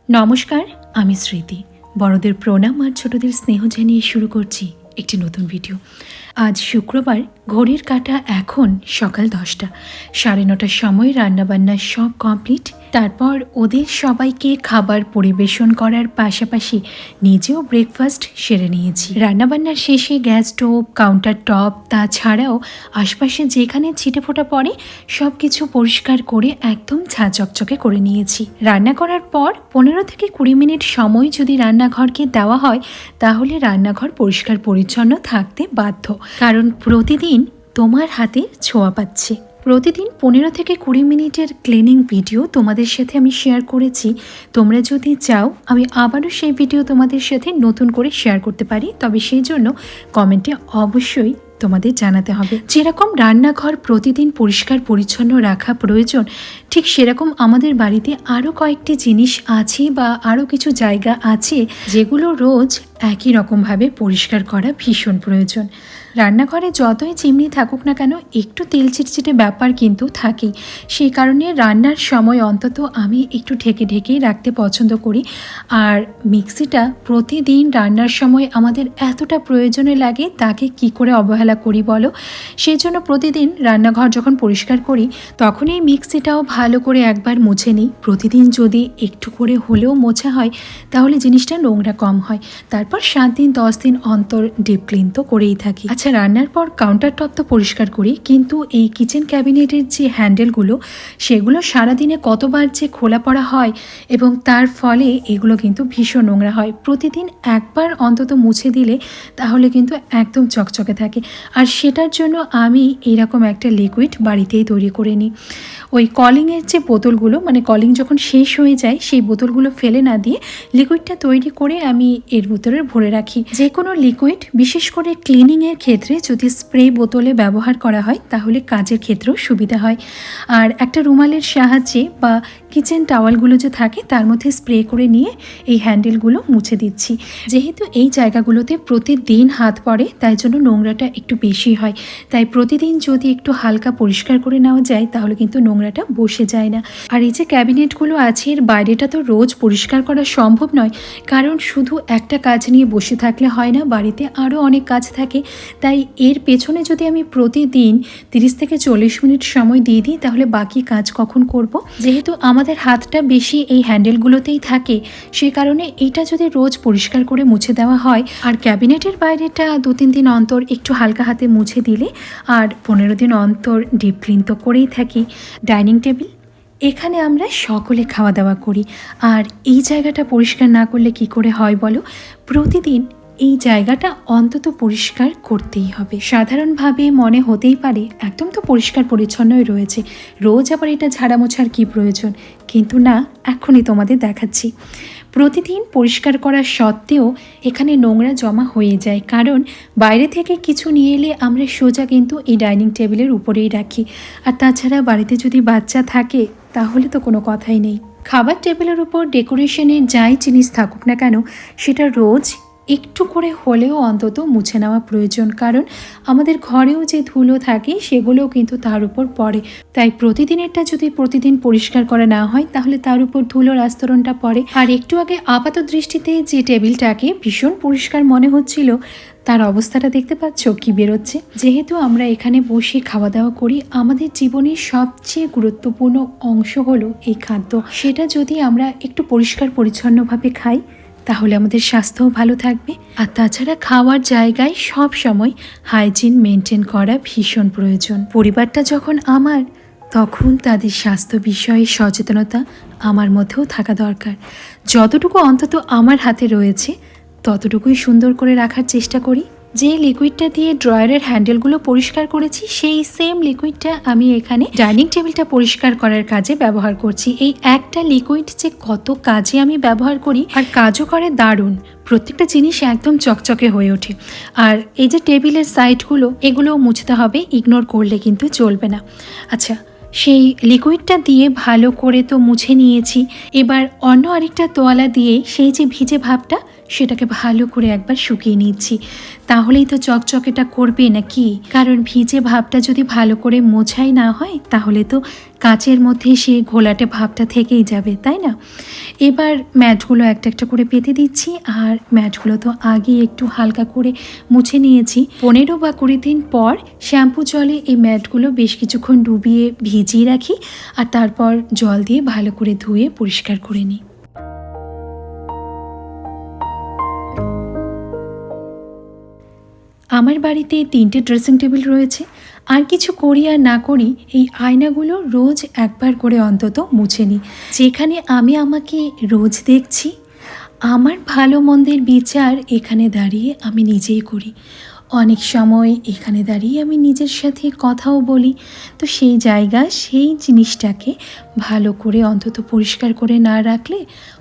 নমস্কার, আমি স্মৃতি। বড়দের প্রণাম আর ছোটদের স্নেহ জানিয়ে শুরু করছি একটি নতুন ভিডিও। আজ শুক্রবার, ঘড়ির কাঁটা এখন সকাল 10টা। 9:30টার সময় রান্নাবান্না সব কমপ্লিট। তারপর ওদের সবাইকে খাবার পরিবেশন করার পাশাপাশি নিজেও ব্রেকফাস্ট সেরে নিয়েছি। রান্নাবান্নার শেষে গ্যাস স্টোভ, কাউন্টার টপ, তাছাড়াও আশপাশে যেখানে ছিটেফোঁটা পড়ে সব কিছু পরিষ্কার করে একদম ঝাঁ চকচকে করে নিয়েছি। রান্না করার পর 15 থেকে 20 মিনিট সময় যদি রান্নাঘরকে দেওয়া হয় তাহলে রান্নাঘর পরিষ্কার পরিচ্ছন্ন থাকতে বাধ্য, কারণ প্রতিদিন তোমার হাতে ছোঁয়া পাচ্ছে। প্রতিদিন 15 থেকে 20 মিনিটের ক্লিনিং ভিডিও তোমাদের সাথে আমি শেয়ার করেছি। তোমরা যদি চাও আমি আবারও সেই ভিডিও তোমাদের সাথে নতুন করে শেয়ার করতে পারি, তবে সেই জন্য কমেন্টে অবশ্যই তোমাদের জানাতে হবে। যেরকম রান্নাঘর প্রতিদিন পরিষ্কার পরিচ্ছন্ন রাখা প্রয়োজন, ঠিক সেরকম আমাদের বাড়িতে আরও কয়েকটি জিনিস আছে বা আরও কিছু জায়গা আছে যেগুলো রোজ একই রকমভাবে পরিষ্কার করা ভীষণ প্রয়োজন। রান্নাঘরে যতই চিমনি থাকুক না কেন একটু তেল চিটচিটে ব্যাপার কিন্তু থাকেই। সেই কারণে রান্নার সময় অন্তত আমি একটু ঢেকে ঢেকেই রাখতে পছন্দ করি। আর মিক্সিটা প্রতিদিন রান্নার সময় আমাদের এতটা প্রয়োজনে লাগে, তাকে কি করে অবহেলা করি বলো? সেই জন্য প্রতিদিন রান্নাঘর যখন পরিষ্কার করি তখন এই মিক্সিটাও ভালো করে একবার মুছে নিই। প্রতিদিন যদি একটু করে হলেও মোছা হয় তাহলে জিনিসটা নোংরা কম হয়। তারপর 7 দিন 10 দিন অন্তর ডিপ ক্লিন তো করেই থাকি। আচ্ছা, রান্নার পর কাউন্টার টপ তো পরিষ্কার করি, কিন্তু এই কিচেন ক্যাবিনেটের যে হ্যান্ডেলগুলো সেগুলো সারাদিনে কতবার যে খোলা পড়া হয় এবং তার ফলে এগুলো কিন্তু ভীষণ নোংরা হয়। প্রতিদিন একবার অন্তত মুছে দিলে তাহলে কিন্তু একদম চকচকে থাকে। আর সেটার জন্য আমি এরকম একটা লিকুইড বাড়িতেই তৈরি করে নিই। ওই কলিংয়ের যে বোতলগুলো, মানে কলিং যখন শেষ হয়ে যায় সেই বোতলগুলো ফেলে না দিয়ে লিকুইডটা তৈরি করে আমি এর ভিতরে ভরে রাখি। যে কোনো লিকুইড, বিশেষ করে ক্লিনিংয়ের ক্ষেত্রে যদি স্প্রে বোতলে ব্যবহার করা হয় তাহলে কাজের ক্ষেত্রেও সুবিধা হয়। আর একটা রুমালের সাহায্যে বা কিচেন টাওয়ালগুলো যে থাকে তার মধ্যে স্প্রে করে নিয়ে এই হ্যান্ডেলগুলো মুছে দিচ্ছি। যেহেতু এই জায়গাগুলোতে প্রতিদিন হাত পড়ে তাই জন্য নোংরাটা একটু বেশি হয়, তাই প্রতিদিন যদি একটু হালকা পরিষ্কার করে নেওয়া যায় তাহলে কিন্তু নোংরাটা বসে যায় না। আর এই যে ক্যাবিনেটগুলো আছে এর বাইরেটা তো রোজ পরিষ্কার করা সম্ভব নয়, কারণ শুধু একটা কাজ নিয়ে বসে থাকলে হয় না, বাড়িতে আরও অনেক কাজ থাকে। তাই এর পেছনে যদি আমি প্রতিদিন 30 থেকে 40 মিনিট সময় দিয়ে দিই তাহলে বাকি কাজ কখন করব? যেহেতু আমাদের হাতটা বেশি এই হ্যান্ডেলগুলোতেই থাকে, সে কারণে এটা যদি রোজ পরিষ্কার করে মুছে দেওয়া হয় আর ক্যাবিনেটের বাইরেটা 2-3 দিন অন্তর একটু হালকা হাতে মুছে দিলে আর 15 দিন অন্তর ডিপ ক্লিন তো করেই থাকি। ডাইনিং টেবিল, এখানে আমরা সকলে খাওয়া দাওয়া করি, আর এই জায়গাটা পরিষ্কার না করলে কি করে হয় বলো? প্রতিদিন এই জায়গাটা অন্তত পরিষ্কার করতেই হবে। সাধারণভাবে মনে হতেই পারে একদম তো পরিষ্কার পরিচ্ছন্নই রয়েছে, রোজ আবার এটা ঝাড়া মোছার কী প্রয়োজন? কিন্তু না, এখনই তোমাদের দেখাচ্ছি। প্রতিদিন পরিষ্কার করা সত্ত্বেও এখানে নোংরা জমা হয়ে যায়, কারণ বাইরে থেকে কিছু নিয়ে এলে আমরা সোজা কিন্তু এই ডাইনিং টেবিলের উপরেই রাখি। আর তাছাড়া বাড়িতে যদি বাচ্চা থাকে তাহলে তো কোনো কথাই নেই। খাবার টেবিলের উপর ডেকোরেশনের যাই জিনিস থাকুক না কেন সেটা রোজ একটু করে হলেও অন্তত মুছে নেওয়া প্রয়োজন, কারণ আমাদের ঘরেও যে ধুলো থাকে সেগুলোও কিন্তু তার উপর পড়ে। তাই প্রতিদিনেরটা যদি প্রতিদিন পরিষ্কার করা না হয় তাহলে তার উপর ধুলোর আস্তরণটা পড়ে। আর একটু আগে আপাত দৃষ্টিতে যে টেবিলটাকে ভীষণ পরিষ্কার মনে হচ্ছিল তার অবস্থাটা দেখতে পাচ্ছ কি বেরোচ্ছে? যেহেতু আমরা এখানে বসে খাওয়া দাওয়া করি, আমাদের জীবনের সবচেয়ে গুরুত্বপূর্ণ অংশ হলো এই খাদ্য। সেটা যদি আমরা একটু পরিষ্কার পরিচ্ছন্নভাবে খাই তাহলে আমাদের স্বাস্থ্যও ভালো থাকবে। আর তাছাড়া খাওয়ার জায়গায় সব সময় হাইজিন মেনটেন করা ভীষণ প্রয়োজন। পরিবারটা যখন আমার, তখন তাদের স্বাস্থ্য বিষয়ে সচেতনতা আমার মধ্যেও থাকা দরকার। যতটুকু অন্তত আমার হাতে রয়েছে ততটুকুই সুন্দর করে রাখার চেষ্টা করি। যে লিকুইডটা দিয়ে ড্রয়ারের হ্যান্ডেলগুলো পরিষ্কার করেছি সেই সেম লিকুইডটা আমি এখানে ডাইনিং টেবিলটা পরিষ্কার করার কাজে ব্যবহার করছি। এই একটা লিকুইড যে কত কাজে আমি ব্যবহার করি, আর কাজও করে দারুণ। প্রত্যেকটা জিনিস একদম চকচকে হয়ে ওঠে। আর এই যে টেবিলের সাইডগুলো, এগুলোও মুছতে হবে, ইগনোর করলে কিন্তু চলবে না। আচ্ছা, সেই লিকুইডটা দিয়ে ভালো করে তো মুছে নিয়েছি, এবার অন্য আরেকটা তোয়ালা দিয়ে সেই যে ভিজে ভাবটা সেটাকে ভালো করে একবার শুকিয়ে নিচ্ছি। তাহলেই তো চকচকেটা করবে নাকি, কারণ ভিজে ভাবটা যদি ভালো করে মোছাই না হয় তাহলে তো কাচের মধ্যে সেই ঘোলাটে ভাবটা থেকেই যাবে, তাই না? এবার ম্যাটগুলো একটা একটা করে পেতে দিচ্ছি। আর ম্যাটগুলো তো আগে একটু হালকা করে মুছে নিয়েছি। 15 বা 20 দিন পর শ্যাম্পু জলে এই ম্যাটগুলো বেশ কিছুক্ষণ ডুবিয়ে ভিজিয়ে রাখি, আর তারপর জল দিয়ে ভালো করে ধুয়ে পরিষ্কার করে নিই। আমার বাড়িতে 3টে ড্রেসিং টেবিল রয়েছে। আর কিছু করি আর না করি এই আয়নাগুলো রোজ একবার করে অন্তত মুছে নিই। যেখানে আমি আমাকে রোজ দেখছি, আমার ভালো মন্দের বিচার এখানে দাঁড়িয়ে আমি নিজেই করি। অনেক সময় এখানে দাঁড়িয়ে আমি নিজের সাথে কথাও বলি। তো সেই জায়গা, সেই জিনিসটাকে ভালো করে অন্তত পরিষ্কার করে না রাখলে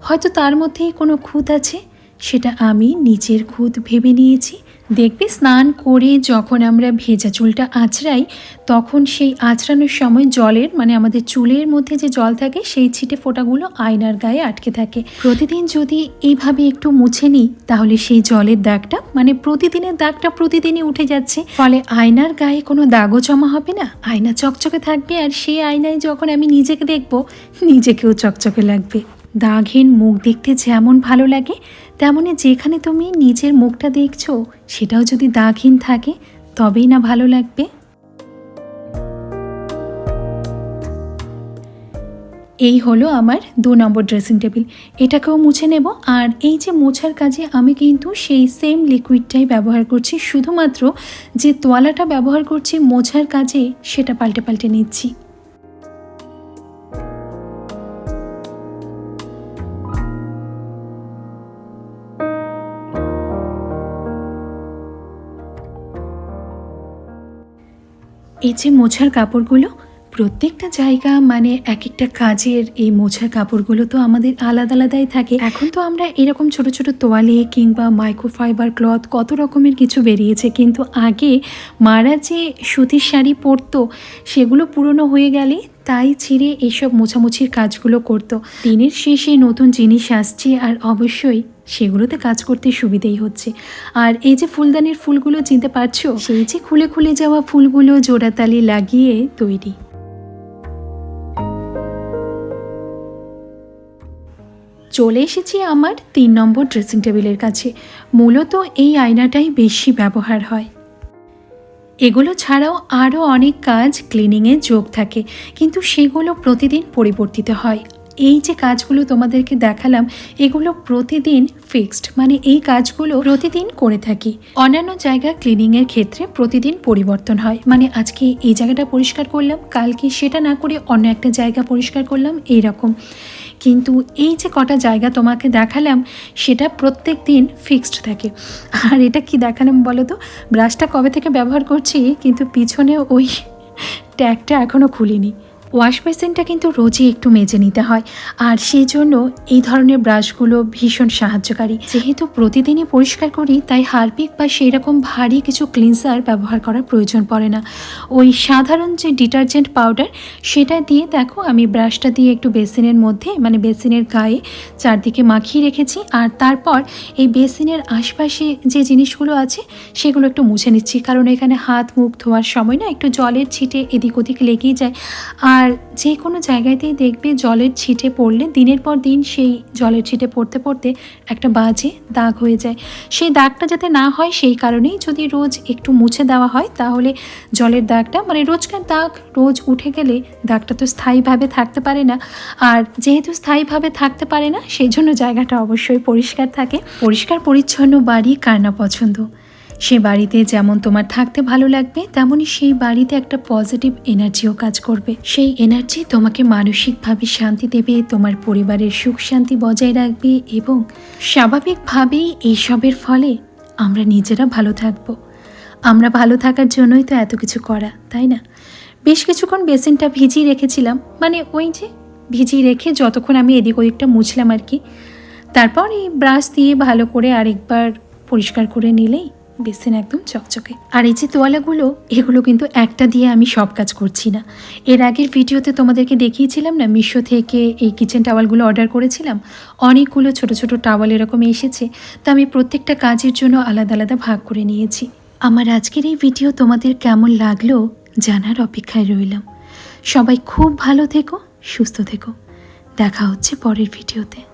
হয়তো তার মধ্যেই কোনো খুঁত আছে, সেটা আমি নিজের খুঁত ভেবে নিয়েছি। দেখবি স্নান করে যখন আমরা ভেজা চুলটা আঁচড়াই, তখন সেই আঁচড়ানোর সময় জলের আমাদের চুলের মধ্যে যে জল থাকে সেই ছিটে ফোঁটাগুলো আয়নার গায়ে আটকে থাকে। প্রতিদিন যদি এইভাবে একটু মুছে নিই তাহলে সেই জলের দাগটা প্রতিদিনের দাগটা প্রতিদিনই উঠে যাচ্ছে, ফলে আয়নার গায়ে কোনো দাগও জমা হবে না, আয়না চকচকে থাকবে। আর সেই আয়নায় যখন আমি নিজেকে দেখব, নিজেকেও চকচকে লাগবে। দাগহীন মুখ দেখতে যেমন ভালো লাগে, তেমনি যেখানে তুমি নিজের মুখটা দেখছো সেটাও যদি দাগহীন থাকে তবেই না ভালো লাগবে। এই হলো আমার 2 নম্বর ড্রেসিং টেবিল। এটাকেও মুছে নেব। আর এই যে মোছার কাজে আমি কিন্তু সেই সেম লিকুইডটাই ব্যবহার করছি, শুধুমাত্র যে তোয়ালাটা ব্যবহার করছি মোছার কাজে সেটা পাল্টে পাল্টে নিচ্ছি। এই যে মোছার কাপড়গুলো, প্রত্যেকটা জায়গা এক একটা কাজের এই মোছার কাপড়গুলো তো আমাদের আলাদা আলাদাই থাকে। এখন তো আমরা এরকম ছোট ছোট তোয়ালে কিংবা মাইক্রোফাইবার ক্লথ কত রকমের কিছু বেরিয়েছে, কিন্তু আগে মারা যে সুতির শাড়ি পরতো সেগুলো পুরনো হয়ে গেলে তাই ছিঁড়ে এইসব মোছামুছির কাজগুলো করতো। দিনের শেষে নতুন জিনিস আসছে আর অবশ্যই সেগুলোতে কাজ করতে সুবিধেই হচ্ছে। আর এই যে ফুলদানির ফুলগুলো চিনতে পারছো, সেই যে খুলে খুলে যাওয়া ফুলগুলো জোড়াতালি লাগিয়ে তৈরি। চলে এসেছি আমার 3 নম্বর ড্রেসিং টেবিলের কাছে। মূলত এই আয়নাটাই বেশি ব্যবহার হয়। এগুলো ছাড়াও আরও অনেক কাজ ক্লিনিংয়ে যোগ থাকে, কিন্তু সেগুলো প্রতিদিন পরিবর্তিত হয়। এই যে কাজগুলো তোমাদেরকে দেখালাম এগুলো প্রতিদিন ফিক্সড, এই কাজগুলো প্রতিদিন করে থাকি। অন্যান্য জায়গা ক্লিনিংয়ের ক্ষেত্রে প্রতিদিন পরিবর্তন হয়, আজকে এই জায়গাটা পরিষ্কার করলাম, কালকে সেটা না করে অন্য একটা জায়গা পরিষ্কার করলাম, এইরকম। কিন্তু এই যে কটা জায়গা তোমাকে দেখালাম সেটা প্রত্যেক দিন ফিক্সড থাকে। আর এটা কি দেখালাম বলো তো, ব্রাশটা কবে থেকে ব্যবহার করছি কিন্তু পিছনে ওই ট্যাগটা এখনও খুলিনি। ওয়াশ বেসিনটা কিন্তু রোজই একটু মেজে নিতে হয়, আর সেই জন্য এই ধরনের ব্রাশগুলো ভীষণ সাহায্যকারী। যেহেতু প্রতিদিনই পরিষ্কার করি তাই হারপিক বা সেই রকম ভারী কিছু ক্লিনজার ব্যবহার করার প্রয়োজন পড়ে না। ওই সাধারণ যে ডিটারজেন্ট পাউডার সেটা দিয়ে দেখো আমি ব্রাশটা দিয়ে একটু বেসিনের মধ্যে বেসিনের গায়ে চারদিকে মাখিয়ে রেখেছি। আর তারপর এই বেসিনের আশপাশে যে জিনিসগুলো আছে সেগুলো একটু মুছে নিচ্ছি, কারণ এখানে হাত মুখ ধোয়ার সময় না একটু জলের ছিটে এদিক ওদিক লেগেই যায়। আর যে কোনো জায়গাতেই দেখবে জলের ছিটে পড়লে দিনের পর দিন সেই জলের ছিটে পড়তে পড়তে একটা বাজে দাগ হয়ে যায়। সেই দাগটা যাতে না হয় সেই কারণেই যদি রোজ একটু মুছে দেওয়া হয় তাহলে জলের দাগটা রোজকার দাগ রোজ উঠে গেলে দাগটা তো স্থায়ীভাবে থাকতে পারে না। আর যেহেতু স্থায়ীভাবে থাকতে পারে না সেই জন্য জায়গাটা অবশ্যই পরিষ্কার থাকে। পরিষ্কার পরিচ্ছন্ন বাড়ি কার না পছন্দ? সে বাড়িতে যেমন তোমার থাকতে ভালো লাগবে, তেমনই সেই বাড়িতে একটা পজিটিভ এনার্জিও কাজ করবে। সেই এনার্জি তোমাকে মানসিকভাবে শান্তি দেবে, তোমার পরিবারের সুখ শান্তি বজায় রাখবে, এবং স্বাভাবিকভাবেই এইসবের ফলে আমরা নিজেরা ভালো থাকব। আমরা ভালো থাকার জন্যই তো এত কিছু করা, তাই না? বেশ কিছুক্ষণ বেসিনটা ভিজিয়ে রেখেছিলাম, ওই যে ভিজিয়ে রেখে যতক্ষণ আমি এদিক ওদিকটা মুছলাম আর কি। তারপর এই ব্রাশ দিয়ে ভালো করে আরেকবার পরিষ্কার করে নিলেই বেসিন একদম চকচকে। আর এই যে তোয়ালাগুলো, এগুলো কিন্তু একটা দিয়ে আমি সব কাজ করছি না। এর আগের ভিডিওতে তোমাদেরকে দেখিয়েছিলাম না, মিশো থেকে এই কিচেন টাওয়ালগুলো অর্ডার করেছিলাম। অনেকগুলো ছোট ছোট টাওয়াল এরকম এসেছে, তো আমি প্রত্যেকটা কাজের জন্য আলাদা আলাদা ভাগ করে নিয়েছি। আমার আজকের এই ভিডিও তোমাদের কেমন লাগলো জানার অপেক্ষায় রইলাম। সবাই খুব ভালো থেকো, সুস্থ থেকো। দেখা হচ্ছে পরের ভিডিওতে।